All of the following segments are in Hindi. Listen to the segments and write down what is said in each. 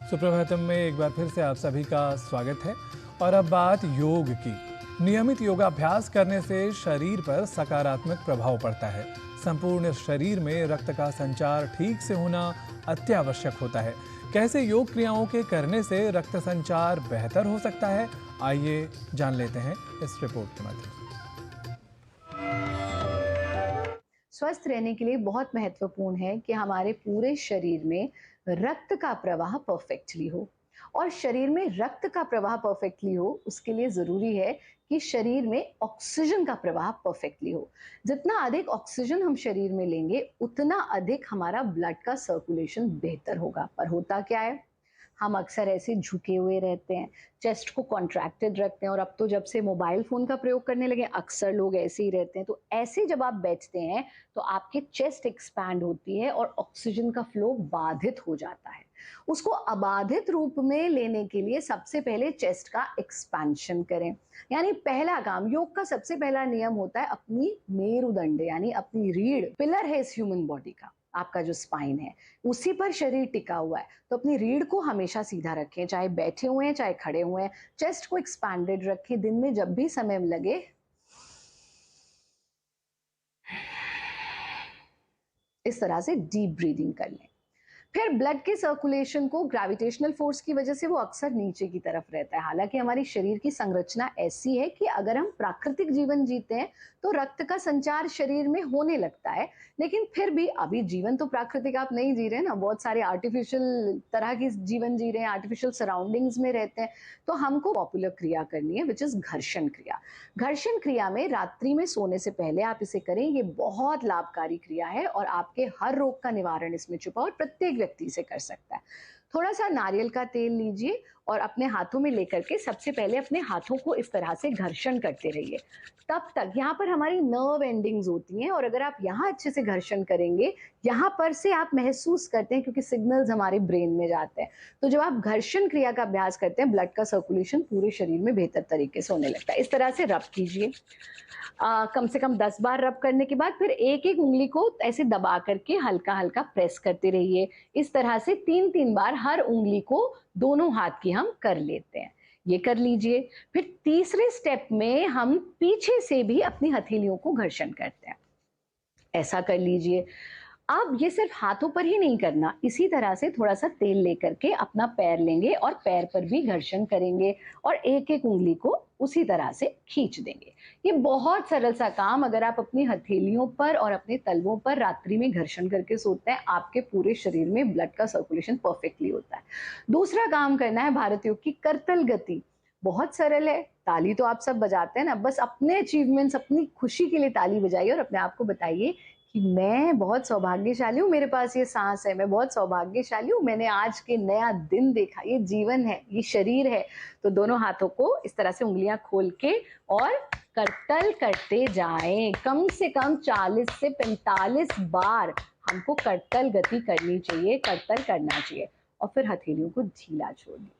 सुप्रभातम में एक बार फिर से आप सभी का स्वागत है। और अब बात योग की। नियमित योगाभ्यास करने से शरीर पर सकारात्मक प्रभाव पड़ता है। संपूर्ण शरीर में रक्त का संचार ठीक से होना अत्यावश्यक होता है। कैसे योग क्रियाओं के करने से रक्त संचार बेहतर हो सकता है, आइए जान लेते हैं इस रिपोर्ट के माध्यम से। स्वस्थ रहने के लिए बहुत महत्वपूर्ण है कि हमारे पूरे शरीर में रक्त का प्रवाह परफेक्टली हो। और शरीर में रक्त का प्रवाह परफेक्टली हो, उसके लिए जरूरी है कि शरीर में ऑक्सीजन का प्रवाह परफेक्टली हो। जितना अधिक ऑक्सीजन हम शरीर में लेंगे, उतना अधिक हमारा ब्लड का सर्कुलेशन बेहतर होगा। पर होता क्या है, हम अक्सर ऐसे झुके हुए रहते हैं, चेस्ट को कॉन्ट्रैक्टेड रखते हैं। और अब तो जब से मोबाइल फोन का प्रयोग करने लगे, अक्सर लोग ऐसे ही रहते हैं। तो ऐसे जब आप बैठते हैं तो आपके चेस्ट एक्सपैंड होती है और ऑक्सीजन का फ्लो बाधित हो जाता है। उसको अबाधित रूप में लेने के लिए सबसे पहले चेस्ट का एक्सपेंशन करें। यानी पहला काम, योग का सबसे पहला नियम होता है अपनी मेरुदंड यानी अपनी रीढ़, पिलर है इस ह्यूमन बॉडी का। आपका जो स्पाइन है उसी पर शरीर टिका हुआ है, तो अपनी रीढ़ को हमेशा सीधा रखें, चाहे बैठे हुए हैं चाहे खड़े हुए हैं। चेस्ट को एक्सपैंडेड रखें। दिन में जब भी समय लगे इस तरह से डीप ब्रीदिंग कर लें। फिर ब्लड के सर्कुलेशन को, ग्रेविटेशनल फोर्स की वजह से वो अक्सर नीचे की तरफ रहता है। हालांकि हमारी शरीर की संरचना ऐसी है कि अगर हम प्राकृतिक जीवन जीते हैं तो रक्त का संचार शरीर में होने लगता है। लेकिन फिर भी अभी जीवन तो प्राकृतिक आप नहीं जी रहे ना, बहुत सारे आर्टिफिशियल तरह की जीवन जी रहे हैं, आर्टिफिशियल सराउंडिंग्स में रहते हैं। तो हमको पॉपुलर क्रिया करनी है, विच इज घर्षण क्रिया। घर्षण क्रिया में रात्रि में सोने से पहले आप इसे करें। ये बहुत लाभकारी क्रिया है और आपके हर रोग का निवारण इसमें छुपा और प्रत्येक व्यक्ति से कर सकता है। थोड़ा सा नारियल का तेल लीजिए और अपने हाथों में लेकर के सबसे पहले अपने हाथों को इस तरह से घर्षण करते रहिए। तब तक यहाँ पर हमारी नर्व एंडिंग्स होती हैं और अगर आप यहाँ अच्छे से घर्षण करेंगे, यहाँ पर से आप महसूस करते हैं क्योंकि सिग्नल्स हमारे ब्रेन में जाते हैं। तो जब आप घर्षण क्रिया का अभ्यास करते हैं, ब्लड का सर्कुलेशन पूरे शरीर में बेहतर तरीके से होने लगता है। इस तरह से रब कीजिए। कम से कम 10 बार रब करने के बाद फिर एक एक उंगली को ऐसे दबा करके हल्का हल्का प्रेस करते रहिए। इस तरह से 3-3 बार हर उंगली को दोनों हाथ की हम कर लेते हैं। ये कर लीजिए। फिर तीसरे स्टेप में हम पीछे से भी अपनी हथेलियों को घर्षण करते हैं। ऐसा कर लीजिए। अब ये सिर्फ हाथों पर ही नहीं करना, इसी तरह से थोड़ा सा तेल लेकर के अपना पैर लेंगे और पैर पर भी घर्षण करेंगे और एक एक उंगली को उसी तरह से खींच देंगे। ये बहुत सरल सा काम, अगर आप अपनी हथेलियों पर और अपने तलवों पर रात्रि में घर्षण करके सोते हैं, आपके पूरे शरीर में ब्लड का सर्कुलेशन परफेक्टली होता है। दूसरा काम करना है भारत योग की करतल गति। बहुत सरल है। ताली तो आप सब बजाते हैं ना, बस अपने अचीवमेंट्स, अपनी खुशी के लिए ताली बजाइए और अपने आप को बताइए कि मैं बहुत सौभाग्यशाली हूँ, मेरे पास ये सांस है, मैं बहुत सौभाग्यशाली हूँ, मैंने आज के नया दिन देखा, ये जीवन है, ये शरीर है। तो दोनों हाथों को इस तरह से उंगलियां खोल के और करतल करते जाएं। कम से कम 40 से 45 बार हमको करतल गति करनी चाहिए, करतल करना चाहिए। और फिर हथेलियों को ढीला छोड़ दीजिए।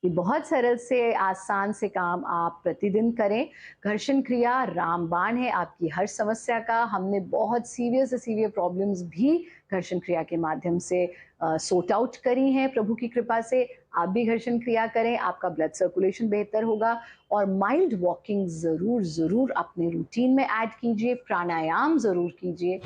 ये बहुत सरल से आसान से काम आप प्रतिदिन करें। घर्षण क्रिया रामबाण है आपकी हर समस्या का। हमने बहुत सीवियर से सीवियर प्रॉब्लम्स भी घर्षण क्रिया के माध्यम से सॉर्ट आउट करी हैं प्रभु की कृपा से। आप भी घर्षण क्रिया करें, आपका ब्लड सर्कुलेशन बेहतर होगा। और माइल्ड वॉकिंग जरूर जरूर अपने रूटीन में ऐड कीजिए, प्राणायाम जरूर कीजिए।